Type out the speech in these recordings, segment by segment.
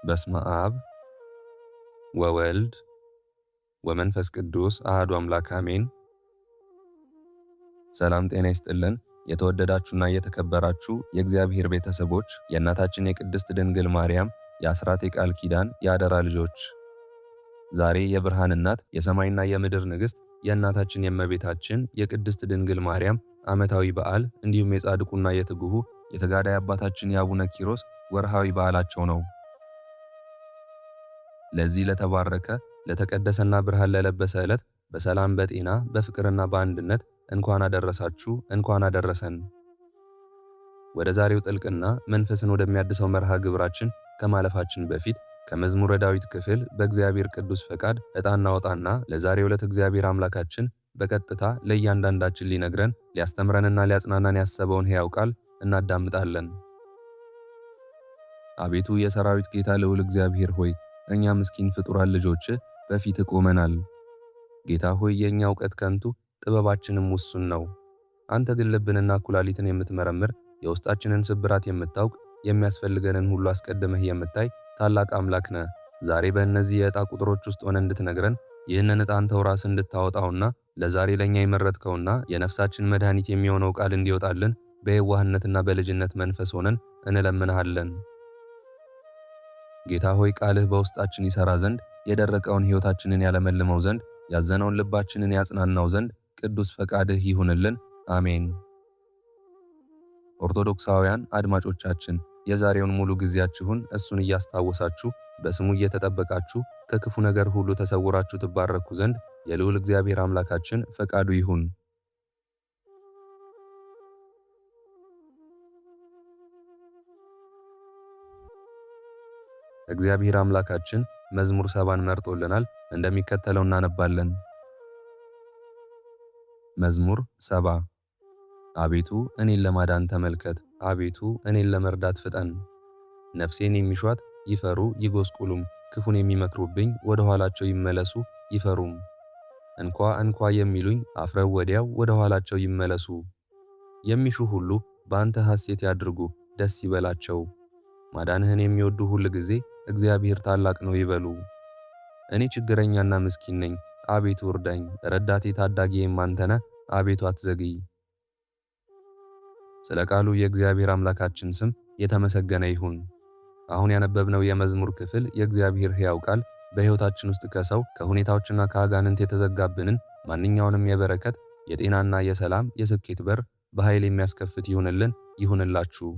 በስመ አብ ወወልድ ወመንፈስ ቅዱስ አሐዱ አምላክ አሜን። ሰላም ጤና ይስጥልን። የተወደዳችሁና የተከበራችሁ የእግዚአብሔር ቤተሰቦች፣ የእናታችን የቅድስት ድንግል ማርያም የአስራት የቃል ኪዳን የአደራ ልጆች፣ ዛሬ የብርሃን እናት የሰማይና የምድር ንግሥት የእናታችን የእመቤታችን የቅድስት ድንግል ማርያም ዓመታዊ በዓል እንዲሁም የጻድቁና የትጉሁ የተጋዳይ አባታችን የአቡነ ኪሮስ ወርሃዊ በዓላቸው ነው። ለዚህ ለተባረከ ለተቀደሰና ብርሃን ለለበሰ ዕለት በሰላም በጤና በፍቅርና በአንድነት እንኳን አደረሳችሁ እንኳን አደረሰን። ወደ ዛሬው ጥልቅና መንፈስን ወደሚያድሰው መርሃ ግብራችን ከማለፋችን በፊት ከመዝሙረ ዳዊት ክፍል በእግዚአብሔር ቅዱስ ፈቃድ ዕጣ ወጣና ለዛሬው ዕለት እግዚአብሔር አምላካችን በቀጥታ ለእያንዳንዳችን ሊነግረን ሊያስተምረንና ሊያጽናናን ያሰበውን ሕያው ቃል እናዳምጣለን። አቤቱ የሰራዊት ጌታ ልዑል እግዚአብሔር ሆይ፣ እኛ ምስኪን ፍጡራን ልጆች በፊት ቆመናል። ጌታ ሆይ፣ የኛ ዕውቀት ከንቱ ጥበባችንም ውሱን ነው። አንተ ግን ልብንና ኩላሊትን የምትመረምር የውስጣችንን ስብራት የምታውቅ የሚያስፈልገንን ሁሉ አስቀድመህ የምታይ ታላቅ አምላክ ነህ። ዛሬ በእነዚህ የዕጣ ቁጥሮች ውስጥ ሆነ እንድትነግረን ይህንን ዕጣ አንተው ራስህ እንድታወጣውና ለዛሬ ለኛ የመረጥከውና የነፍሳችን መድኃኒት የሚሆነው ቃል እንዲወጣልን በየዋህነትና በልጅነት መንፈስ ሆነን እንለምንሃለን። ጌታ ሆይ፣ ቃልህ በውስጣችን ይሰራ ዘንድ የደረቀውን ሕይወታችንን ያለመልመው ዘንድ ያዘነውን ልባችንን ያጽናናው ዘንድ ቅዱስ ፈቃድህ ይሁንልን። አሜን። ኦርቶዶክሳውያን አድማጮቻችን የዛሬውን ሙሉ ጊዜያችሁን እሱን እያስታወሳችሁ በስሙ እየተጠበቃችሁ ከክፉ ነገር ሁሉ ተሰውራችሁ ትባረኩ ዘንድ የልዑል እግዚአብሔር አምላካችን ፈቃዱ ይሁን። እግዚአብሔር አምላካችን መዝሙር 70ን መርጦልናል። እንደሚከተለው እናነባለን። መዝሙር 70። አቤቱ እኔን ለማዳን ተመልከት፣ አቤቱ እኔን ለመርዳት ፍጠን። ነፍሴን የሚሿት ይፈሩ ይጎስቁሉም፣ ክፉን የሚመክሩብኝ ወደ ኋላቸው ይመለሱ ይፈሩም። እንኳ የሚሉኝ አፍረው ወዲያው ወደ ኋላቸው ይመለሱ። የሚሹ ሁሉ በአንተ ሐሴት ያድርጉ፣ ደስ ይበላቸው። ማዳንህን የሚወዱ ሁል ጊዜ እግዚአብሔር ታላቅ ነው ይበሉ። እኔ ችግረኛና ምስኪን ነኝ፣ አቤቱ እርዳኝ። ረዳቴ ታዳጊዬም አንተ ነህ፣ አቤቱ አትዘግይ። ስለ ቃሉ የእግዚአብሔር አምላካችን ስም የተመሰገነ ይሁን። አሁን ያነበብነው የመዝሙር ክፍል የእግዚአብሔር ሕያው ቃል በሕይወታችን ውስጥ ከሰው ከሁኔታዎችና ከአጋንንት የተዘጋብንን ማንኛውንም የበረከት የጤናና የሰላም የስኬት በር በኃይል የሚያስከፍት ይሁንላችሁ።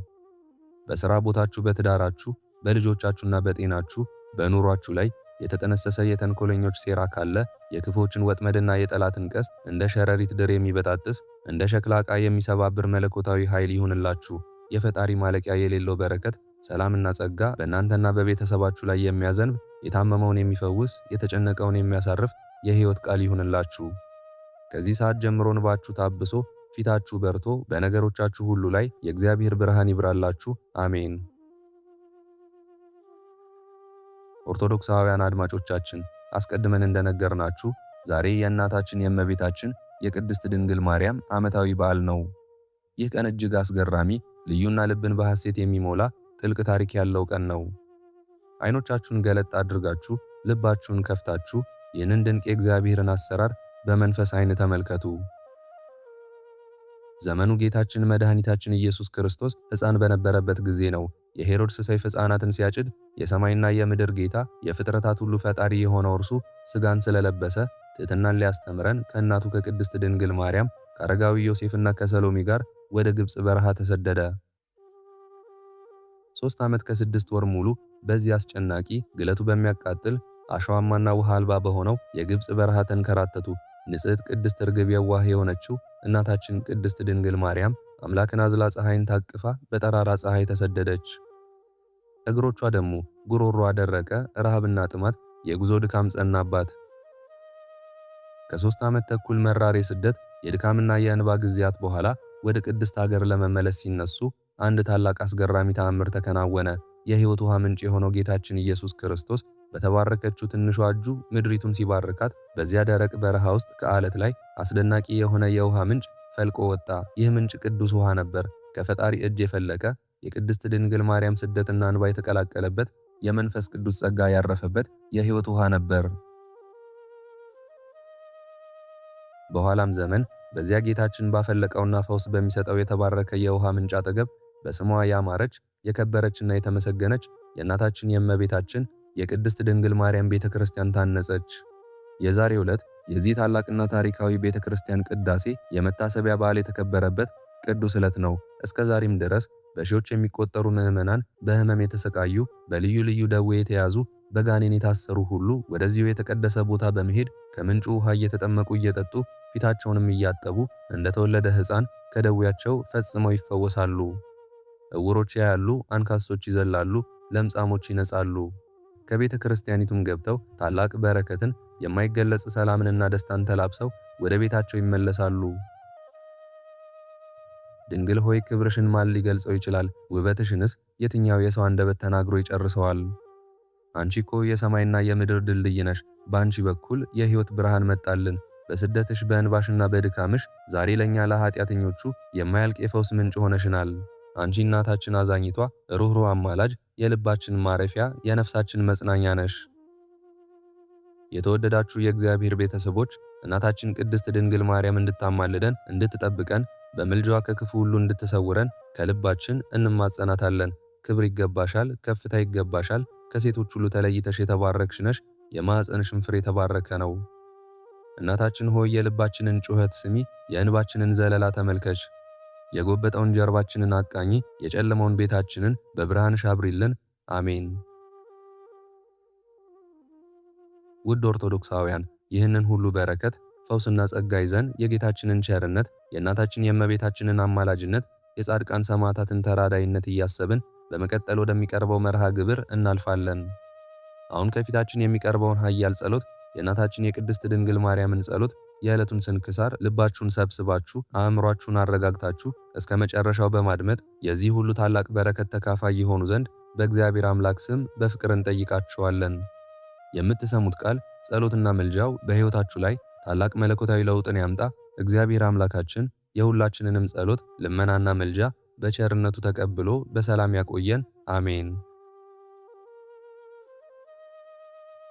በሥራ ቦታችሁ፣ በትዳራችሁ፣ በልጆቻችሁና በጤናችሁ በኑሯችሁ ላይ የተጠነሰሰ የተንኮለኞች ሴራ ካለ የክፎችን ወጥመድና የጠላትን ቀስት እንደ ሸረሪት ድር የሚበጣጥስ እንደ ሸክላ ዕቃ የሚሰባብር መለኮታዊ ኃይል ይሁንላችሁ። የፈጣሪ ማለቂያ የሌለው በረከት፣ ሰላምና ጸጋ በእናንተና በቤተሰባችሁ ላይ የሚያዘንብ የታመመውን የሚፈውስ የተጨነቀውን የሚያሳርፍ የሕይወት ቃል ይሁንላችሁ። ከዚህ ሰዓት ጀምሮ እንባችሁ ታብሶ ፊታችሁ በርቶ በነገሮቻችሁ ሁሉ ላይ የእግዚአብሔር ብርሃን ይብራላችሁ። አሜን። ኦርቶዶክሳውያን አድማጮቻችን አስቀድመን እንደነገርናችሁ ዛሬ የእናታችን የእመቤታችን የቅድስት ድንግል ማርያም ዓመታዊ በዓል ነው። ይህ ቀን እጅግ አስገራሚ፣ ልዩና ልብን በሐሴት የሚሞላ ጥልቅ ታሪክ ያለው ቀን ነው። ዓይኖቻችሁን ገለጥ አድርጋችሁ ልባችሁን ከፍታችሁ ይህንን ድንቅ የእግዚአብሔርን አሰራር በመንፈስ ዓይን ተመልከቱ። ዘመኑ ጌታችን መድኃኒታችን ኢየሱስ ክርስቶስ ሕፃን በነበረበት ጊዜ ነው። የሄሮድስ ሰይፍ ሕፃናትን ሲያጭድ የሰማይና የምድር ጌታ የፍጥረታት ሁሉ ፈጣሪ የሆነው እርሱ ሥጋን ስለለበሰ ትሕትናን ሊያስተምረን ከእናቱ ከቅድስት ድንግል ማርያም ከአረጋዊ ዮሴፍና ከሰሎሜ ጋር ወደ ግብፅ በረሃ ተሰደደ። 3 ዓመት ከ6 ወር ሙሉ በዚህ አስጨናቂ ግለቱ በሚያቃጥል አሸዋማና ውሃ አልባ በሆነው የግብፅ በረሃ ተንከራተቱ። ንጽሕት ቅድስት ርግብ የዋህ የሆነችው እናታችን ቅድስት ድንግል ማርያም አምላክን አዝላ ፀሐይን ታቅፋ በጠራራ ፀሐይ ተሰደደች። እግሮቿ ደግሞ ጉሮሮዋ ደረቀ። ረሃብና ጥማት የጉዞ ድካም ጸናባት። ከ3 ዓመት ተኩል መራር የስደት የድካምና የእንባ ጊዜያት በኋላ ወደ ቅድስት ሀገር ለመመለስ ሲነሱ አንድ ታላቅ አስገራሚ ተአምር ተከናወነ። የሕይወት ውሃ ምንጭ የሆነው ጌታችን ኢየሱስ ክርስቶስ በተባረከችው ትንሿ እጁ ምድሪቱን ሲባርካት በዚያ ደረቅ በረሃ ውስጥ ከዓለት ላይ አስደናቂ የሆነ የውሃ ምንጭ ፈልቆ ወጣ። ይህ ምንጭ ቅዱስ ውሃ ነበር። ከፈጣሪ እጅ የፈለቀ የቅድስት ድንግል ማርያም ስደትና እንባ የተቀላቀለበት የመንፈስ ቅዱስ ጸጋ ያረፈበት የሕይወት ውሃ ነበር። በኋላም ዘመን በዚያ ጌታችን ባፈለቀውና ፈውስ በሚሰጠው የተባረከ የውሃ ምንጭ አጠገብ በስሟ ያማረች የከበረችና የተመሰገነች የእናታችን የእመቤታችን የቅድስት ድንግል ማርያም ቤተ ክርስቲያን ታነጸች። የዛሬው ዕለት የዚህ ታላቅና ታሪካዊ ቤተ ክርስቲያን ቅዳሴ የመታሰቢያ በዓል የተከበረበት ቅዱስ ዕለት ነው። እስከ ዛሬም ድረስ በሺዎች የሚቆጠሩ ምዕመናን በሕመም የተሰቃዩ፣ በልዩ ልዩ ደዌ የተያዙ፣ በጋኔን የታሰሩ ሁሉ ወደዚሁ የተቀደሰ ቦታ በመሄድ ከምንጩ ውሃ እየተጠመቁ እየጠጡ ፊታቸውንም እያጠቡ እንደተወለደ ሕፃን ከደዌያቸው ፈጽመው ይፈወሳሉ። ዕውሮች ያያሉ፣ አንካሶች ይዘላሉ፣ ለምጻሞች ይነጻሉ። ከቤተ ክርስቲያኒቱም ገብተው ታላቅ በረከትን የማይገለጽ ሰላምንና ደስታን ተላብሰው ወደ ቤታቸው ይመለሳሉ። ድንግል ሆይ ክብርሽን ማን ሊገልጸው ይችላል? ውበትሽንስ የትኛው የሰው አንደበት ተናግሮ ይጨርሰዋል? አንቺ እኮ የሰማይና የምድር ድልድይ ነሽ። በአንቺ በኩል የሕይወት ብርሃን መጣልን። በስደትሽ በእንባሽና በድካምሽ ዛሬ ለኛ ለኃጢአተኞቹ የማያልቅ የፈውስ ምንጭ ሆነሽናል። አንቺ እናታችን አዛኝቷ፣ ሩህሩህ አማላጅ፣ የልባችን ማረፊያ፣ የነፍሳችን መጽናኛ ነሽ። የተወደዳችሁ የእግዚአብሔር ቤተሰቦች እናታችን ቅድስት ድንግል ማርያም እንድታማልደን እንድትጠብቀን በምልጃዋ ከክፉ ሁሉ እንድትሰውረን ከልባችን እንማጸናታለን። ክብር ይገባሻል፣ ከፍታ ይገባሻል። ከሴቶች ሁሉ ተለይተሽ የተባረክሽ ነሽ፣ የማኅፀንሽም ፍሬ የተባረከ ነው። እናታችን ሆይ የልባችንን ጩኸት ስሚ፣ የእንባችንን ዘለላ ተመልከች። የጎበጠውን ጀርባችንን አቃኚ፣ የጨለመውን ቤታችንን በብርሃንሽ አብሪልን። አሜን። ውድ ኦርቶዶክሳውያን ይህንን ሁሉ በረከት ፈውስና ጸጋ ይዘን የጌታችንን ቸርነት የእናታችን የእመቤታችንን አማላጅነት የጻድቃን ሰማዕታትን ተራዳይነት እያሰብን በመቀጠል ወደሚቀርበው መርሃ ግብር እናልፋለን። አሁን ከፊታችን የሚቀርበውን ኃያል ጸሎት የእናታችን የቅድስት ድንግል ማርያምን ጸሎት የዕለቱን ስንክሳር ልባችሁን ሰብስባችሁ አእምሯችሁን አረጋግታችሁ እስከ መጨረሻው በማድመጥ የዚህ ሁሉ ታላቅ በረከት ተካፋይ የሆኑ ዘንድ በእግዚአብሔር አምላክ ስም በፍቅር እንጠይቃችኋለን። የምትሰሙት ቃል ጸሎትና ምልጃው በሕይወታችሁ ላይ ታላቅ መለኮታዊ ለውጥን ያምጣ። እግዚአብሔር አምላካችን የሁላችንንም ጸሎት ልመናና ምልጃ በቸርነቱ ተቀብሎ በሰላም ያቆየን። አሜን።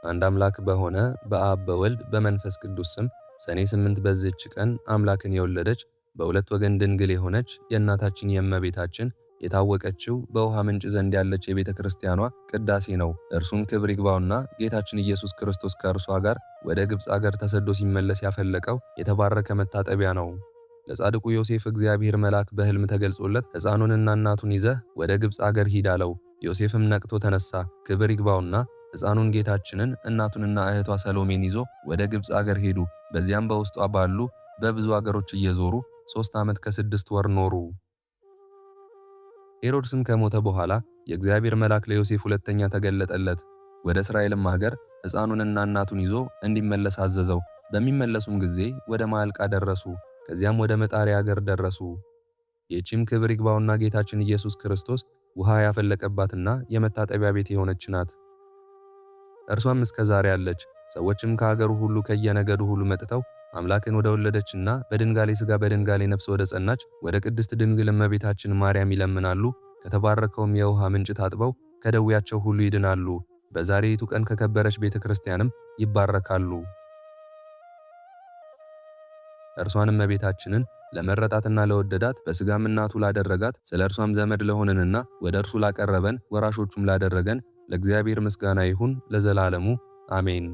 አንድ አምላክ በሆነ በአብ በወልድ በመንፈስ ቅዱስ ስም ሰኔ 8 በዚህች ቀን አምላክን የወለደች በሁለት ወገን ድንግል የሆነች የእናታችን የእመቤታችን የታወቀችው በውሃ ምንጭ ዘንድ ያለች የቤተ ክርስቲያኗ ቅዳሴ ነው። እርሱም ክብር ይግባውና ጌታችን ኢየሱስ ክርስቶስ ከእርሷ ጋር ወደ ግብፅ አገር ተሰዶ ሲመለስ ያፈለቀው የተባረከ መታጠቢያ ነው። ለጻድቁ ዮሴፍ እግዚአብሔር መልአክ በሕልም ተገልጾለት ሕፃኑንና እናቱን ይዘህ ወደ ግብፅ አገር ሂድ አለው። ዮሴፍም ነቅቶ ተነሳ። ክብር ይግባውና ሕፃኑን ጌታችንን እናቱንና እህቷ ሰሎሜን ይዞ ወደ ግብፅ አገር ሄዱ። በዚያም በውስጧ ባሉ በብዙ አገሮች እየዞሩ 3 ዓመት ከ6 ወር ኖሩ። ሄሮድስም ከሞተ በኋላ የእግዚአብሔር መልአክ ለዮሴፍ ሁለተኛ ተገለጠለት። ወደ እስራኤልም ሀገር ሕፃኑንና እናቱን ይዞ እንዲመለስ አዘዘው። በሚመለሱም ጊዜ ወደ ማዕልቃ ደረሱ። ከዚያም ወደ መጣሪያ ሀገር ደረሱ። ይህችም ክብር ይግባውና ጌታችን ኢየሱስ ክርስቶስ ውሃ ያፈለቀባትና የመታጠቢያ ቤት የሆነች ናት። እርሷም እስከ ዛሬ አለች። ሰዎችም ከሀገሩ ሁሉ ከየነገዱ ሁሉ መጥተው አምላክን ወደ ወለደችና በድንጋሌ ሥጋ በድንጋሌ ነፍስ ወደ ጸናች ወደ ቅድስት ድንግል እመቤታችን ማርያም ይለምናሉ። ከተባረከውም የውሃ ምንጭ ታጥበው ከደዌያቸው ሁሉ ይድናሉ። በዛሬይቱ ቀን ከከበረች ቤተ ክርስቲያንም ይባረካሉ። እርሷንም እመቤታችንን ለመረጣትና ለወደዳት በሥጋም እናቱ ላደረጋት ስለ እርሷም ዘመድ ለሆነንና ወደ እርሱ ላቀረበን ወራሾቹም ላደረገን ለእግዚአብሔር ምስጋና ይሁን ለዘላለሙ አሜን።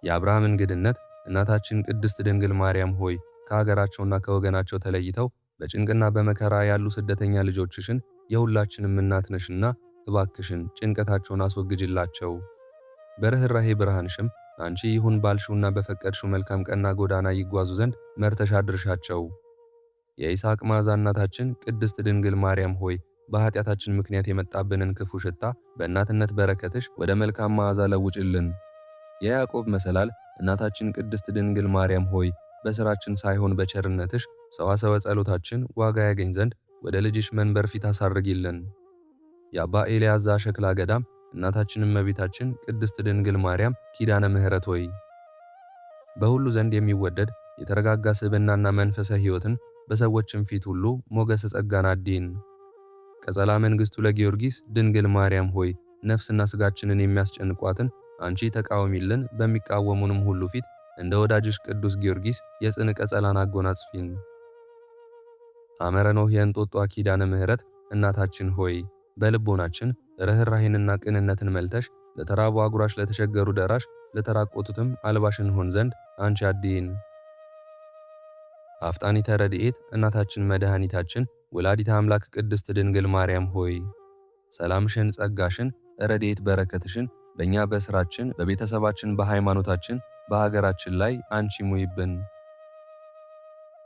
የአብርሃም እንግድነት እናታችን ቅድስት ድንግል ማርያም ሆይ ከሀገራቸውና ከወገናቸው ተለይተው በጭንቅና በመከራ ያሉ ስደተኛ ልጆችሽን የሁላችንም እናት ነሽና እባክሽን ጭንቀታቸውን አስወግጅላቸው። በርኅራኄ ብርሃንሽም አንቺ ይሁን ባልሽውና በፈቀድሽው መልካም ቀና ጎዳና ይጓዙ ዘንድ መርተሽ አድርሻቸው። የይስሐቅ መዓዛ እናታችን ቅድስት ድንግል ማርያም ሆይ በኃጢአታችን ምክንያት የመጣብንን ክፉ ሽታ በእናትነት በረከትሽ ወደ መልካም መዓዛ ለውጭልን። የያዕቆብ መሰላል እናታችን ቅድስት ድንግል ማርያም ሆይ በሥራችን ሳይሆን በቸርነትሽ ሰዋሰወ ጸሎታችን ዋጋ ያገኝ ዘንድ ወደ ልጅሽ መንበር ፊት አሳርጊልን። የአባ ኤልያዛ ሸክላ ገዳም እናታችን እመቤታችን ቅድስት ድንግል ማርያም ኪዳነ ምሕረት ሆይ በሁሉ ዘንድ የሚወደድ የተረጋጋ ስብዕናና መንፈሰ ሕይወትን በሰዎችም ፊት ሁሉ ሞገሰ ጸጋን አዲን። ቀጸላ መንግሥቱ ለጊዮርጊስ ድንግል ማርያም ሆይ ነፍስና ሥጋችንን የሚያስጨንቋትን አንቺ ተቃወሚልን፣ በሚቃወሙንም ሁሉ ፊት እንደ ወዳጅሽ ቅዱስ ጊዮርጊስ የጽን ቀጸላን አጎናጽፊን። ሐመረ ኖኅ የእንጦጧ ኪዳነ ምሕረት እናታችን ሆይ በልቦናችን ርኅራኄንና ቅንነትን መልተሽ ለተራቡ አጉራሽ፣ ለተቸገሩ ደራሽ፣ ለተራቆቱትም አልባሽ እንሆን ዘንድ አንቺ አድይን። አፍጣኒተ ረድኤት እናታችን መድኃኒታችን ወላዲተ አምላክ ቅድስት ድንግል ማርያም ሆይ ሰላምሽን፣ ጸጋሽን፣ ረድኤት በረከትሽን በእኛ በሥራችን፣ በቤተሰባችን፣ በሃይማኖታችን፣ በሀገራችን ላይ አንቺ ሙይብን።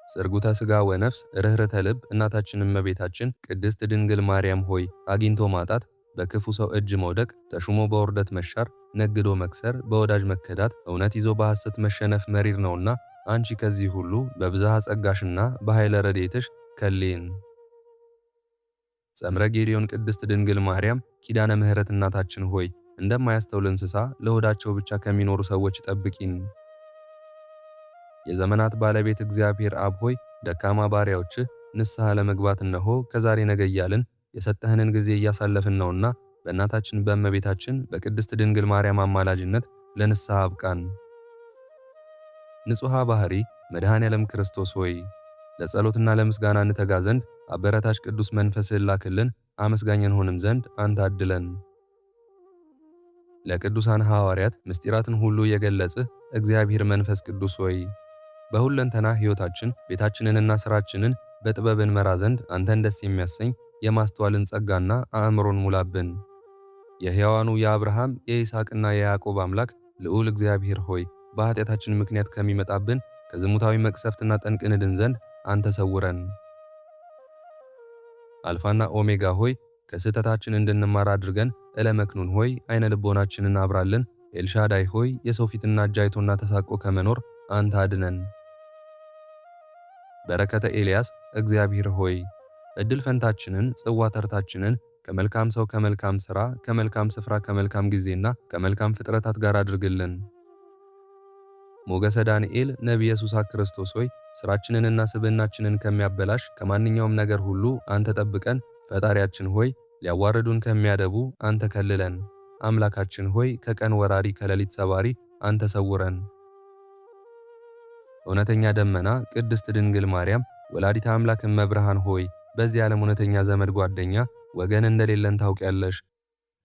ጽርጉተ ሥጋ ወነፍስ ርኅርተ ልብ እናታችን እመቤታችን ቅድስት ድንግል ማርያም ሆይ አግኝቶ ማጣት፣ በክፉ ሰው እጅ መውደቅ፣ ተሹሞ በውርደት መሻር፣ ነግዶ መክሰር፣ በወዳጅ መከዳት፣ እውነት ይዞ በሐሰት መሸነፍ መሪር ነውና አንቺ ከዚህ ሁሉ በብዝሃ ጸጋሽና በኃይለ ረድኤትሽ ከሌን። ጸምረ ጌዴዎን ቅድስት ድንግል ማርያም ኪዳነ ምሕረት እናታችን ሆይ እንደማያስተውል እንስሳ ለሆዳቸው ብቻ ከሚኖሩ ሰዎች ጠብቂን። የዘመናት ባለቤት እግዚአብሔር አብ ሆይ ደካማ ባሪያዎችህ ንስሐ ለመግባት እነሆ ከዛሬ ነገ እያልን የሰጠህንን ጊዜ እያሳለፍን ነውና በእናታችን በእመቤታችን በቅድስት ድንግል ማርያም አማላጅነት ለንስሐ አብቃን። ንጹሐ ባህሪ መድኃኔ ዓለም ክርስቶስ ሆይ ለጸሎትና ለምስጋና እንተጋ ዘንድ አበረታች ቅዱስ መንፈስህን ላክልን፣ አመስጋኝ እንሆንም ዘንድ አንተ አድለን። ለቅዱሳን ሐዋርያት ምስጢራትን ሁሉ የገለጽህ እግዚአብሔር መንፈስ ቅዱስ ሆይ በሁለንተና ሕይወታችን ቤታችንንና ሥራችንን በጥበብ እንመራ ዘንድ አንተን ደስ የሚያሰኝ የማስተዋልን ጸጋና አእምሮን ሙላብን። የሕያዋኑ የአብርሃም የይስሐቅና የያዕቆብ አምላክ ልዑል እግዚአብሔር ሆይ በኃጢአታችን ምክንያት ከሚመጣብን ከዝሙታዊ መቅሰፍትና ጠንቅ እንድን ዘንድ አንተ ሰውረን። አልፋና ኦሜጋ ሆይ ከስህተታችን እንድንማር አድርገን እለመክኑን ሆይ አይነ ልቦናችንን አብራልን። ኤልሻዳይ ሆይ የሰው ፊትና እጅ አይቶና ተሳቆ ከመኖር አንተ አድነን። በረከተ ኤልያስ እግዚአብሔር ሆይ እድል ፈንታችንን ጽዋ ተርታችንን ከመልካም ሰው ከመልካም ሥራ ከመልካም ስፍራ ከመልካም ጊዜና ከመልካም ፍጥረታት ጋር አድርግልን። ሞገሰ ዳንኤል ነቢየ ሱሳ ክርስቶስ ሆይ ሥራችንንና ስብዕናችንን ከሚያበላሽ ከማንኛውም ነገር ሁሉ አንተ ጠብቀን። ፈጣሪያችን ሆይ ሊያዋርዱን ከሚያደቡ አንተ ከልለን። አምላካችን ሆይ ከቀን ወራሪ ከሌሊት ሰባሪ አንተ ሰውረን። እውነተኛ ደመና ቅድስት ድንግል ማርያም ወላዲተ አምላክ እመብርሃን ሆይ በዚህ ዓለም እውነተኛ ዘመድ ጓደኛ ወገን እንደሌለን ታውቂያለሽ።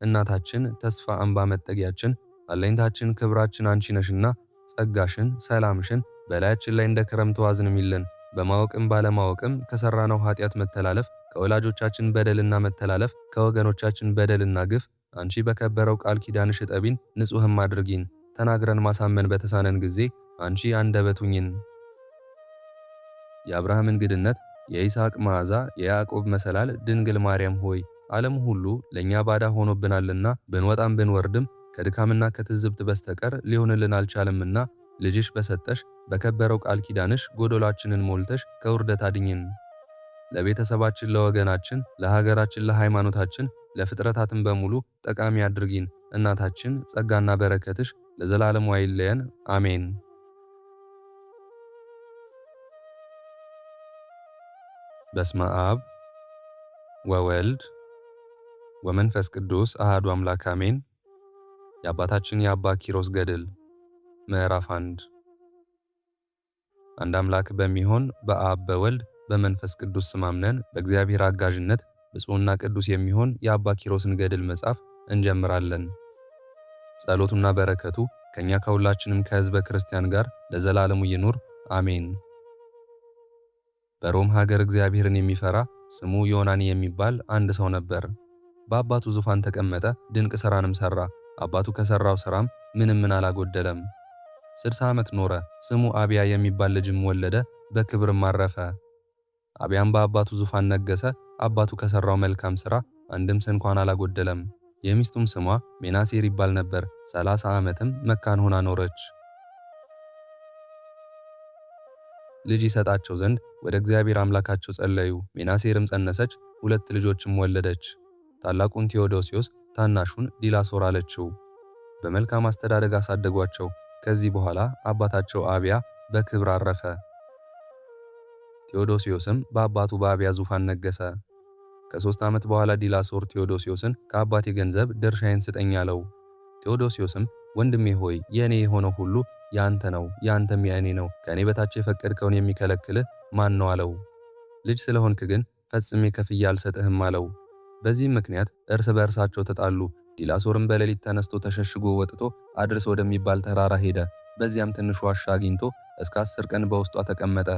እናታችን ተስፋ አምባ መጠጊያችን አለኝታችን ክብራችን አንቺ ነሽና ጸጋሽን ሰላምሽን በላያችን ላይ እንደ ክረምት አዝንሚልን። በማወቅም ባለማወቅም ከሰራነው ኃጢአት መተላለፍ ከወላጆቻችን በደልና መተላለፍ ከወገኖቻችን በደልና ግፍ አንቺ በከበረው ቃል ኪዳንሽ እጠቢን ንጹሕም አድርጊን። ተናግረን ማሳመን በተሳነን ጊዜ አንቺ አንደበት ሁኚን። የአብርሃም እንግድነት የይስሐቅ መዓዛ የያዕቆብ መሰላል ድንግል ማርያም ሆይ ዓለም ሁሉ ለእኛ ባዳ ሆኖብናልና ብንወጣም ብንወርድም ከድካምና ከትዝብት በስተቀር ሊሆንልን አልቻለምና ልጅሽ በሰጠሽ በከበረው ቃል ኪዳንሽ ጎዶላችንን ሞልተሽ ከውርደት አድኝን። ለቤተሰባችን፣ ለወገናችን፣ ለሀገራችን፣ ለሃይማኖታችን፣ ለፍጥረታትን በሙሉ ጠቃሚ አድርጊን። እናታችን ጸጋና በረከትሽ ለዘላለሙ አይለየን። አሜን። በስመ አብ ወወልድ ወመንፈስ ቅዱስ አሃዱ አምላክ አሜን። የአባታችን የአባ ኪሮስ ገድል ምዕራፍ 1 አንድ አምላክ በሚሆን በአብ በወልድ በመንፈስ ቅዱስ ስም አምነን በእግዚአብሔር አጋዥነት ብፁዕና ቅዱስ የሚሆን የአባ ኪሮስን ገድል መጻፍ እንጀምራለን። ጸሎቱና በረከቱ ከኛ ከሁላችንም ከሕዝበ ክርስቲያን ጋር ለዘላለሙ ይኑር አሜን። በሮም ሀገር እግዚአብሔርን የሚፈራ ስሙ ዮናኒ የሚባል አንድ ሰው ነበር። በአባቱ ዙፋን ተቀመጠ፣ ድንቅ ሥራንም ሠራ። አባቱ ከሠራው ሥራም ምንም አላጎደለም። 60 ዓመት ኖረ። ስሙ አብያ የሚባል ልጅም ወለደ፣ በክብርም አረፈ። አብያም በአባቱ ዙፋን ነገሠ። አባቱ ከሠራው መልካም ሥራ አንድም ስንኳን አላጎደለም። የሚስቱም ስሟ ሜናሴር ይባል ነበር። 30 ዓመትም መካን ሆና ኖረች። ልጅ ይሰጣቸው ዘንድ ወደ እግዚአብሔር አምላካቸው ጸለዩ። ሜናሴርም ጸነሰች፣ 2 ልጆችም ወለደች። ታላቁን ቴዎዶሲዮስ ታናሹን ዲላሶር አለችው። በመልካም አስተዳደግ አሳደጓቸው። ከዚህ በኋላ አባታቸው አብያ በክብር አረፈ። ቴዎዶሲዮስም በአባቱ በአብያ ዙፋን ነገሰ። ከ3 ዓመት በኋላ ዲላሶር ቴዎዶሲዮስን ከአባቴ ገንዘብ ድርሻዬን ስጠኝ አለው። ቴዎዶሲዮስም ወንድሜ ሆይ የእኔ የሆነው ሁሉ ያንተ ነው፣ ያንተም የእኔ ነው። ከእኔ በታች የፈቀድከውን የሚከለክልህ ማን ነው አለው። ልጅ ስለሆንክ ግን ፈጽሜ ከፍዬ አልሰጥህም አለው። በዚህም ምክንያት እርስ በእርሳቸው ተጣሉ። ዲላሶርም በሌሊት ተነስቶ ተሸሽጎ ወጥቶ አድርስ ወደሚባል ተራራ ሄደ። በዚያም ትንሽ ዋሻ አግኝቶ እስከ 10 ቀን በውስጧ ተቀመጠ።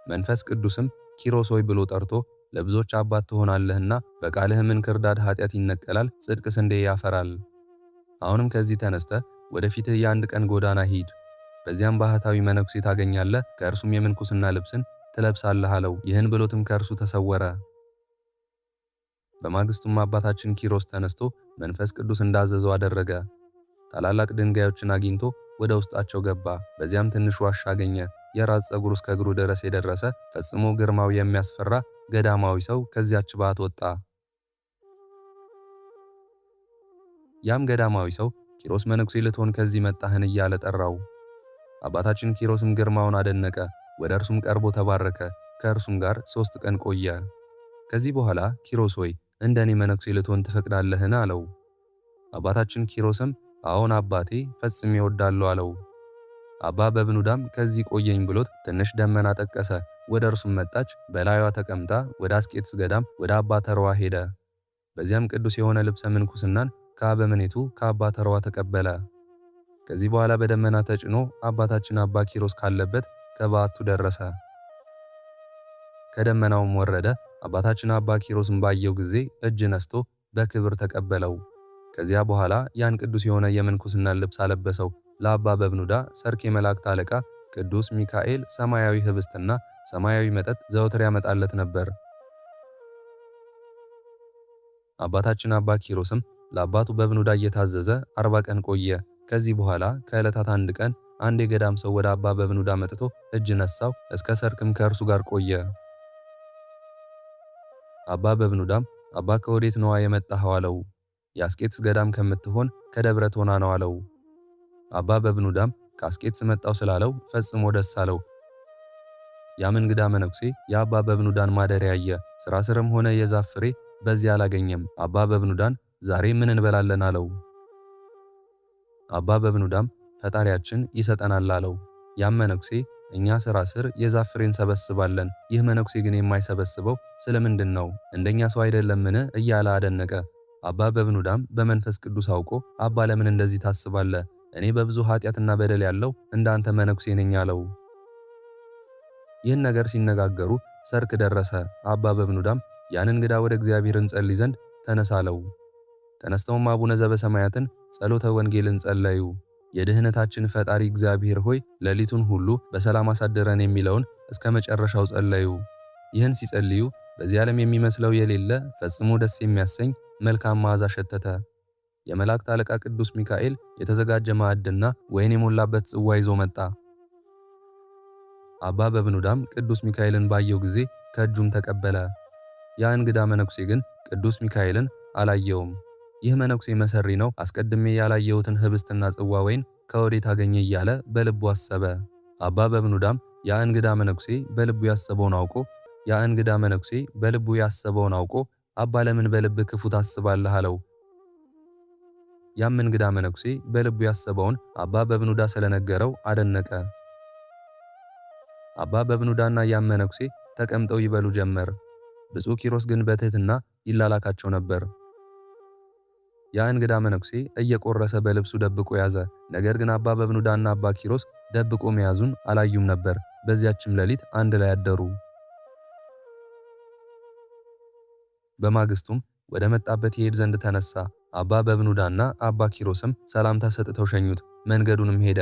መንፈስ ቅዱስም ኪሮስ ሆይ ብሎ ጠርቶ ለብዙዎች አባት ትሆናለህና በቃልህም እንክርዳድ ኃጢአት ይነቀላል፣ ጽድቅ ስንዴ ያፈራል። አሁንም ከዚህ ተነስተ ወደፊትህ የአንድ ቀን ጎዳና ሂድ። በዚያም ባህታዊ መነኩሴ ታገኛለህ፣ ከእርሱም የምንኩስና ልብስን ትለብሳለህ አለው። ይህን ብሎትም ከእርሱ ተሰወረ። በማግስቱም አባታችን ኪሮስ ተነስቶ መንፈስ ቅዱስ እንዳዘዘው አደረገ። ታላላቅ ድንጋዮችን አግኝቶ ወደ ውስጣቸው ገባ። በዚያም ትንሽ ዋሻ አገኘ። የራስ ፀጉሩ እስከ እግሩ ድረስ የደረሰ ፈጽሞ ግርማው የሚያስፈራ ገዳማዊ ሰው ከዚያች ባት ወጣ። ያም ገዳማዊ ሰው ኪሮስ መነኩሴ ልትሆን ከዚህ መጣህን እያለ ጠራው። አባታችን ኪሮስም ግርማውን አደነቀ። ወደ እርሱም ቀርቦ ተባረከ። ከእርሱም ጋር 3 ቀን ቆየ። ከዚህ በኋላ ኪሮስ ሆይ እንደኔ መነኩሴ ልትሆን ትፈቅዳለህን አለው። አባታችን ኪሮስም አዎን አባቴ ፈጽሜ እወዳለሁ አለው። አባ በብኑዳም ከዚህ ቆየኝ ብሎት ትንሽ ደመና ጠቀሰ። ወደ እርሱም መጣች። በላዩዋ ተቀምጣ ወደ አስቄጥስ ገዳም ወደ አባ ተርዋ ሄደ። በዚያም ቅዱስ የሆነ ልብሰ ምንኩስናን ከአበምኔቱ ከአባ ተርዋ ተቀበለ። ከዚህ በኋላ በደመና ተጭኖ አባታችን አባ ኪሮስ ካለበት ከበዓቱ ደረሰ። ከደመናውም ወረደ። አባታችን አባ ኪሮስን ባየው ጊዜ እጅ ነስቶ በክብር ተቀበለው። ከዚያ በኋላ ያን ቅዱስ የሆነ የምንኩስናን ልብስ አለበሰው። ለአባ በብኑዳ ሰርክ የመላእክት አለቃ ቅዱስ ሚካኤል ሰማያዊ ህብስትና ሰማያዊ መጠጥ ዘወትር ያመጣለት ነበር። አባታችን አባ ኪሮስም ለአባቱ በብኑዳ እየታዘዘ 40 ቀን ቆየ። ከዚህ በኋላ ከዕለታት አንድ ቀን አንድ የገዳም ሰው ወደ አባ በብኑዳ መጥቶ እጅ ነሳው። እስከ ሰርክም ከእርሱ ጋር ቆየ። አባ በብኑዳም አባ ከወዴት ነዋ የመጣኸው አለው። የአስቄጥስ ገዳም ከምትሆን ከደብረ ቶና ነው አለው። አባ በብኑዳም ከአስቄጥስ መጣው ስላለው ፈጽሞ ደስ አለው። ያም እንግዳ መነኩሴ የአባ በብኑዳን ማደሪያ ያየ፣ ስራ ስርም ሆነ የዛፍ ፍሬ በዚያ አላገኘም። አባ በብኑዳን ዛሬ ምን እንበላለን አለው። አባ በብኑዳም ፈጣሪያችን ይሰጠናል አለው። ያም መነኩሴ እኛ ስራ ስር የዛፍ ፍሬ እንሰበስባለን፣ ይህ መነኩሴ ግን የማይሰበስበው ስለምንድን ነው? እንደኛ ሰው አይደለምን? እያለ አደነቀ። አባ በብኑዳም በመንፈስ ቅዱስ አውቆ አባ ለምን እንደዚህ ታስባለህ? እኔ በብዙ ኃጢአትና በደል ያለው እንዳንተ መነኩሴ ነኝ አለው። ይህን ነገር ሲነጋገሩ ሰርክ ደረሰ። አባ በብኑዳም ያን እንግዳ ወደ እግዚአብሔር እንጸልይ ዘንድ ተነሳ አለው። ተነስተውም አቡነ ዘበሰማያትን ጸሎተ ወንጌልን ጸለዩ። የድህነታችን ፈጣሪ እግዚአብሔር ሆይ ሌሊቱን ሁሉ በሰላም አሳደረን የሚለውን እስከ መጨረሻው ጸለዩ። ይህን ሲጸልዩ በዚህ ዓለም የሚመስለው የሌለ ፈጽሞ ደስ የሚያሰኝ መልካም መዓዛ ሸተተ። የመላእክት አለቃ ቅዱስ ሚካኤል የተዘጋጀ ማዕድና ወይን የሞላበት ጽዋ ይዞ መጣ። አባ በብኑዳም ቅዱስ ሚካኤልን ባየው ጊዜ ከእጁም ተቀበለ። ያ እንግዳ መነኩሴ ግን ቅዱስ ሚካኤልን አላየውም። ይህ መነኩሴ መሰሪ ነው፣ አስቀድሜ ያላየሁትን ህብስትና ጽዋ ወይን ከወዴት አገኘ እያለ በልቡ አሰበ። አባ በብኑዳም ያ እንግዳ መነኩሴ በልቡ ያሰበውን አውቆ አባ ለምን በልብ ክፉ ታስባለህ አለው። ያም እንግዳ መነኩሴ በልቡ ያሰበውን አባ በብኑዳ ስለነገረው አደነቀ። አባ በብኑዳና ያም መነኩሴ ተቀምጠው ይበሉ ጀመር። ብፁዕ ኪሮስ ግን በትህትና ይላላካቸው ነበር። ያ እንግዳ መነኩሴ እየቆረሰ በልብሱ ደብቆ ያዘ። ነገር ግን አባ በብኑዳና አባ ኪሮስ ደብቆ መያዙን አላዩም ነበር። በዚያችም ሌሊት አንድ ላይ አደሩ። በማግስቱም ወደ መጣበት ይሄድ ዘንድ ተነሳ። አባ በብኑዳና አባ ኪሮስም ሰላምታ ሰጥተው ሸኙት። መንገዱንም ሄደ።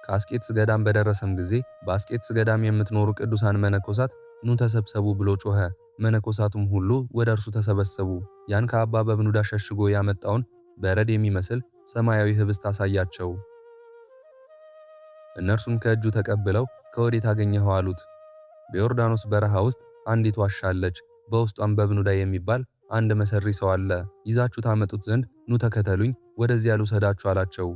ከአስቄጥስ ገዳም በደረሰም ጊዜ በአስቄጥስ ገዳም የምትኖሩ ቅዱሳን መነኮሳት ኑ ተሰብሰቡ ብሎ ጮኸ። መነኮሳቱም ሁሉ ወደ እርሱ ተሰበሰቡ። ያን ከአባ በብኑዳ ሸሽጎ ያመጣውን በረድ የሚመስል ሰማያዊ ህብስት አሳያቸው። እነርሱም ከእጁ ተቀብለው ከወዴት አገኘኸው አሉት። በዮርዳኖስ በረሃ ውስጥ አንዲት ዋሻ አለች። በውስጧም በብኑዳ የሚባል አንድ መሰሪ ሰው አለ። ይዛችሁ ታመጡት ዘንድ ኑ ተከተሉኝ፣ ወደዚያ ልውሰዳችሁ አላቸው።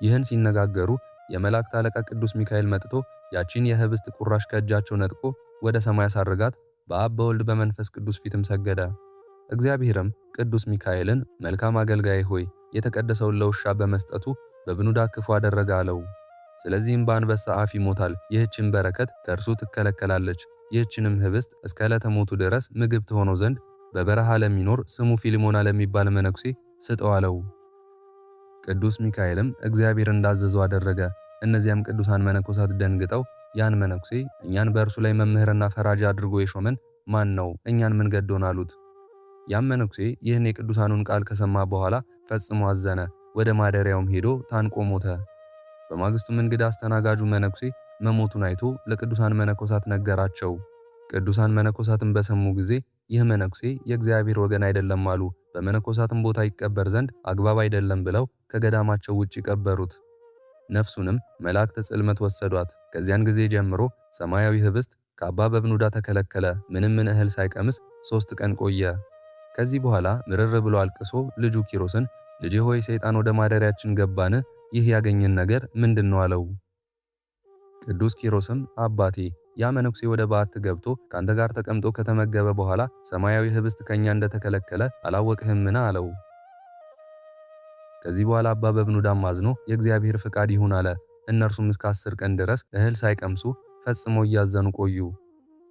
ይህን ሲነጋገሩ የመላእክት አለቃ ቅዱስ ሚካኤል መጥቶ ያቺን የህብስት ቁራሽ ከእጃቸው ነጥቆ ወደ ሰማይ አሳረጋት፣ በአብ በወልድ በመንፈስ ቅዱስ ፊትም ሰገደ። እግዚአብሔርም ቅዱስ ሚካኤልን መልካም አገልጋይ ሆይ የተቀደሰውን ለውሻ በመስጠቱ በብኑዳ ክፉ አደረገ አለው። ስለዚህም በአንበሳ አፍ ይሞታል፣ ይህችን በረከት ከእርሱ ትከለከላለች። ይህችንም ህብስት እስከ ዕለተ ሞቱ ድረስ ምግብ ትሆነው ዘንድ በበረሃ ለሚኖር ስሙ ፊልሞና ለሚባል መነኩሴ ስጠው አለው። ቅዱስ ሚካኤልም እግዚአብሔር እንዳዘዘው አደረገ። እነዚያም ቅዱሳን መነኮሳት ደንግጠው ያን መነኩሴ እኛን በእርሱ ላይ መምህርና ፈራጅ አድርጎ የሾመን ማን ነው? እኛን ምን ገዶን አሉት። ያም መነኩሴ ይህን የቅዱሳኑን ቃል ከሰማ በኋላ ፈጽሞ አዘነ። ወደ ማደሪያውም ሄዶ ታንቆ ሞተ። በማግስቱም እንግዳ አስተናጋጁ መነኩሴ መሞቱን አይቶ ለቅዱሳን መነኮሳት ነገራቸው። ቅዱሳን መነኮሳትን በሰሙ ጊዜ ይህ መነኩሴ የእግዚአብሔር ወገን አይደለም አሉ። በመነኮሳትም ቦታ ይቀበር ዘንድ አግባብ አይደለም ብለው ከገዳማቸው ውጭ ቀበሩት። ነፍሱንም መላእክተ ጽልመት ወሰዷት። ከዚያን ጊዜ ጀምሮ ሰማያዊ ህብስት ከአባ በብኑዳ ተከለከለ። ምንም እህል ሳይቀምስ 3 ቀን ቆየ። ከዚህ በኋላ ምርር ብሎ አልቅሶ ልጁ ኪሮስን ልጄ ሆይ ሰይጣን ወደ ማደሪያችን ገባን፣ ይህ ያገኘን ነገር ምንድነው አለው። ቅዱስ ኪሮስም አባቴ ያ መነኩሴ ወደ በዓት ገብቶ ካንተ ጋር ተቀምጦ ከተመገበ በኋላ ሰማያዊ ህብስት ከኛ እንደተከለከለ አላወቅህምን አለው። ከዚህ በኋላ አባ በብኑዳም አዝኖ የእግዚአብሔር ፍቃድ ይሁን አለ። እነርሱም እስከ 10 ቀን ድረስ እህል ሳይቀምሱ ፈጽመው እያዘኑ ቆዩ።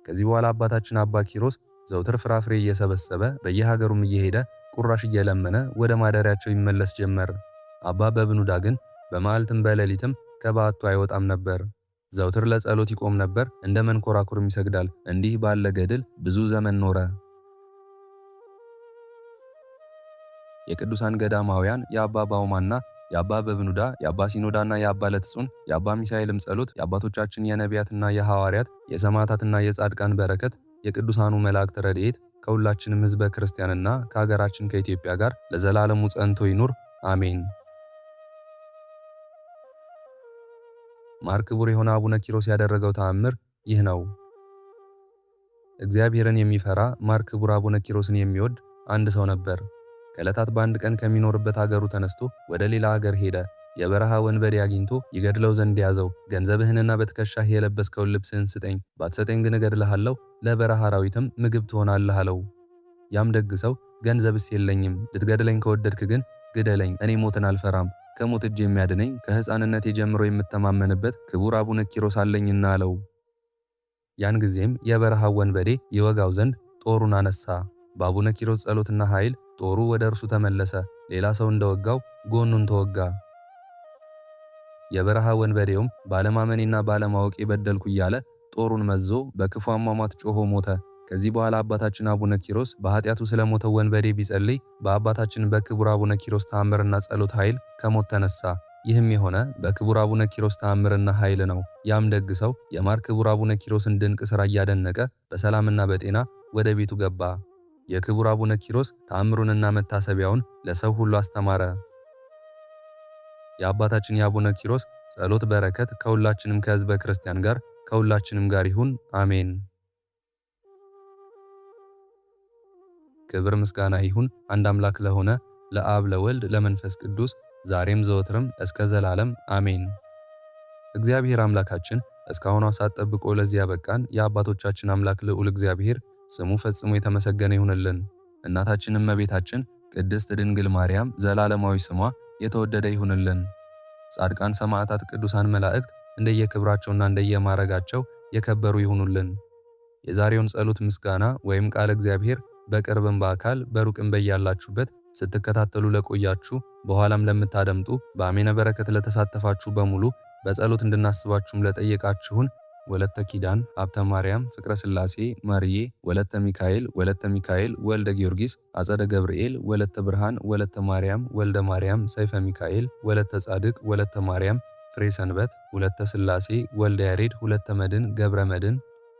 ከዚህ በኋላ አባታችን አባ ኪሮስ ዘውትር ፍራፍሬ እየሰበሰበ በየሀገሩም እየሄደ ቁራሽ እየለመነ ወደ ማደሪያቸው ይመለስ ጀመር። አባ በብኑዳ ግን በመዓልትም በሌሊትም ከበዓቱ አይወጣም ነበር። ዘውትር ለጸሎት ይቆም ነበር፣ እንደ መንኮራኩርም ይሰግዳል። እንዲህ ባለ ገድል ብዙ ዘመን ኖረ። የቅዱሳን ገዳማውያን የአባ ባውማና የአባ በብኑዳ፣ የአባ ሲኖዳና የአባ ለትጹን፣ የአባ ሚሳኤልም ጸሎት፣ የአባቶቻችን የነቢያትና የሐዋርያት የሰማዕታትና የጻድቃን በረከት፣ የቅዱሳኑ መላእክት ረድኤት ከሁላችንም ሕዝበ ክርስቲያንና ከሀገራችን ከኢትዮጵያ ጋር ለዘላለሙ ጸንቶ ይኑር አሜን። ማር ክቡር የሆነ አቡነ ኪሮስ ያደረገው ተአምር ይህ ነው። እግዚአብሔርን የሚፈራ ማር ክቡር አቡነ ኪሮስን የሚወድ አንድ ሰው ነበር። ከዕለታት በአንድ ቀን ከሚኖርበት ሀገሩ ተነስቶ ወደ ሌላ ሀገር ሄደ። የበረሃ ወንበዴ አግኝቶ ይገድለው ዘንድ ያዘው። ገንዘብህንና በትከሻህ የለበስከውን ልብስህን ስጠኝ፣ ባትሰጠኝ ግን እገድልሃለሁ፣ ለበረሃ አራዊትም ምግብ ትሆናለህ አለው። ያም ደግ ሰው ገንዘብስ የለኝም፣ ልትገድለኝ ከወደድክ ግን ግደለኝ፣ እኔ ሞትን አልፈራም፣ ከሞት እጅ የሚያድነኝ ከሕፃንነቴ ጀምሮ የምተማመንበት ክቡር አቡነ ኪሮስ አለኝና አለው። ያን ጊዜም የበረሃው ወንበዴ ይወጋው ዘንድ ጦሩን አነሳ። በአቡነ ኪሮስ ጸሎትና ኃይል ጦሩ ወደ እርሱ ተመለሰ። ሌላ ሰው እንደወጋው ጎኑን ተወጋ። የበረሃ ወንበዴውም ባለማመኔና ባለማወቅ የበደልኩ እያለ ጦሩን መዞ በክፉ አሟሟት ጮሆ ሞተ። ከዚህ በኋላ አባታችን አቡነ ኪሮስ በኃጢአቱ ስለሞተው ወንበዴ ቢጸልይ በአባታችን በክቡር አቡነ ኪሮስ ተአምርና ጸሎት ኃይል ከሞት ተነሳ። ይህም የሆነ በክቡር አቡነ ኪሮስ ተአምርና ኃይል ነው። ያም ደግ ሰው የማር ክቡር አቡነ ኪሮስን ድንቅ ሥራ እያደነቀ በሰላምና በጤና ወደ ቤቱ ገባ። የክቡር አቡነ ኪሮስ ተአምሩንና መታሰቢያውን ለሰው ሁሉ አስተማረ። የአባታችን የአቡነ ኪሮስ ጸሎት በረከት ከሁላችንም ከሕዝበ ክርስቲያን ጋር ከሁላችንም ጋር ይሁን አሜን። ክብር ምስጋና ይሁን አንድ አምላክ ለሆነ ለአብ ለወልድ ለመንፈስ ቅዱስ ዛሬም ዘወትርም እስከ ዘላለም አሜን። እግዚአብሔር አምላካችን እስካሁኗ ሰዓት ጠብቆ ለዚህ ያበቃን የአባቶቻችን አምላክ ልዑል እግዚአብሔር ስሙ ፈጽሞ የተመሰገነ ይሁንልን። እናታችን እመቤታችን ቅድስት ድንግል ማርያም ዘላለማዊ ስሟ የተወደደ ይሁንልን። ጻድቃን ሰማዕታት፣ ቅዱሳን መላእክት እንደየክብራቸውና እንደየማረጋቸው የከበሩ ይሁኑልን። የዛሬውን ጸሎት ምስጋና ወይም ቃል እግዚአብሔር በቅርብም በአካል በሩቅም በያላችሁበት ስትከታተሉ ለቆያችሁ በኋላም ለምታደምጡ በአሜነ በረከት ለተሳተፋችሁ በሙሉ በጸሎት እንድናስባችሁም ለጠየቃችሁን ወለተ ኪዳን፣ ሀብተ ማርያም፣ ፍቅረ ሥላሴ፣ ማርዬ፣ ወለተ ሚካኤል፣ ወለተ ሚካኤል፣ ወልደ ጊዮርጊስ፣ አጸደ ገብርኤል፣ ወለተ ብርሃን፣ ወለተ ማርያም፣ ወልደ ማርያም፣ ሰይፈ ሚካኤል፣ ወለተ ጻድቅ፣ ወለተ ማርያም፣ ፍሬ ሰንበት፣ ወለተ ሥላሴ፣ ወልደ ያሬድ፣ ወለተ መድን፣ ገብረ መድን፣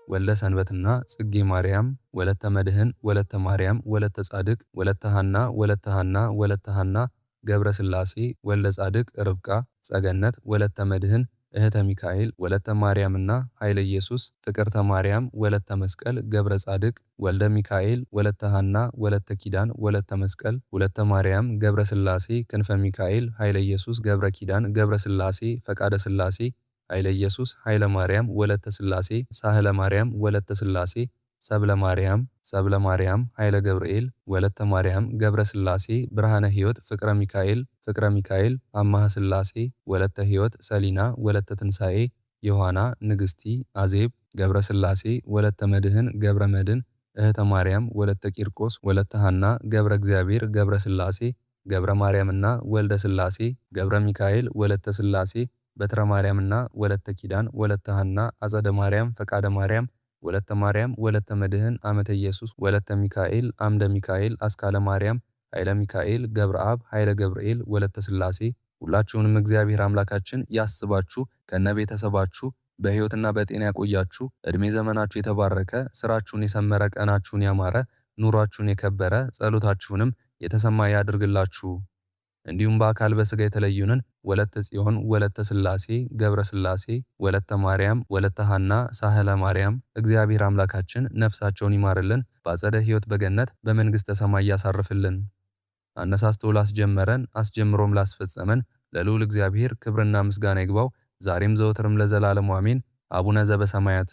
ወልደ ሰንበትና ጽጌ ማርያም፣ ወለተ መድህን፣ ወለተ ማርያም፣ ወለተ ጻድቅ፣ ወለተ ሐና፣ ወለተ ሐና፣ ወለተ ሐና፣ ገብረ ሥላሴ፣ ወልደ ጻድቅ፣ ርብቃ፣ ጸገነት፣ ወለተ መድህን፣ እህተ ሚካኤል፣ ወለተ ማርያምና ኃይለ ኢየሱስ፣ ፍቅርተ ማርያም፣ ወለተ መስቀል፣ ገብረ ጻድቅ፣ ወልደ ሚካኤል፣ ወለተ ሐና፣ ወለተ ኪዳን፣ ወለተ መስቀል፣ ወለተ ማርያም፣ ገብረ ሥላሴ፣ ክንፈ ሚካኤል፣ ኃይለ ኢየሱስ፣ ገብረ ኪዳን፣ ገብረ ሥላሴ፣ ፈቃደ ሥላሴ፣ ኃይለ ኢየሱስ፣ ኃይለ ማርያም ወለተ ሥላሴ፣ ሳህለ ማርያም ወለተ ሥላሴ፣ ሰብለ ማርያም፣ ኃይለ ገብርኤል ወለተ ማርያም፣ ገብረ ሥላሴ፣ ብርሃነ ሕይወት፣ ፍቅረ ሚካኤል፣ አማሃ ሥላሴ ወለተ ሕይወት፣ ሰሊና ወለተ ትንሣኤ፣ ዮሐና፣ ንግሥቲ፣ አዜብ፣ ገብረ ሥላሴ ወለተ መድህን፣ ገብረ መድን፣ እህተ ማርያም ወለተ ቂርቆስ፣ ወለተ ሐና፣ ገብረ እግዚአብሔር፣ ገብረ ሥላሴ፣ ገብረ ማርያምና ወልደ ሥላሴ፣ ገብረ ሚካኤል ወለተ ሥላሴ፣ በትረ ማርያምና ወለተ ኪዳን፣ ወለተ ሐና፣ አጸደ ማርያም፣ ፈቃደ ማርያም፣ ወለተ ማርያም፣ ወለተ መድህን፣ አመተ ኢየሱስ፣ ወለተ ሚካኤል፣ አምደ ሚካኤል፣ አስካለ ማርያም፣ ኃይለ ሚካኤል፣ ገብረ አብ፣ ኃይለ ገብርኤል፣ ወለተ ሥላሴ። ሁላችሁንም እግዚአብሔር አምላካችን ያስባችሁ ከነ ቤተሰባችሁ በሕይወትና በጤና ያቆያችሁ። ዕድሜ ዘመናችሁ የተባረከ፣ ስራችሁን የሰመረ፣ ቀናችሁን ያማረ፣ ኑሯችሁን የከበረ፣ ጸሎታችሁንም የተሰማ ያድርግላችሁ። እንዲሁም በአካል በሥጋ የተለዩንን ወለተ ጽዮን፣ ወለተ ሥላሴ፣ ገብረ ሥላሴ፣ ወለተ ማርያም፣ ወለተ ሐና፣ ሳህለ ማርያም እግዚአብሔር አምላካችን ነፍሳቸውን ይማርልን፣ በአጸደ ሕይወት በገነት በመንግሥተ ሰማይ ያሳርፍልን። አነሳስቶ ላስጀመረን አስጀምሮም ላስፈጸመን ለልዑል እግዚአብሔር ክብርና ምስጋና ይግባው ዛሬም ዘወትርም ለዘላለሙ አሜን። አቡነ ዘበሰማያት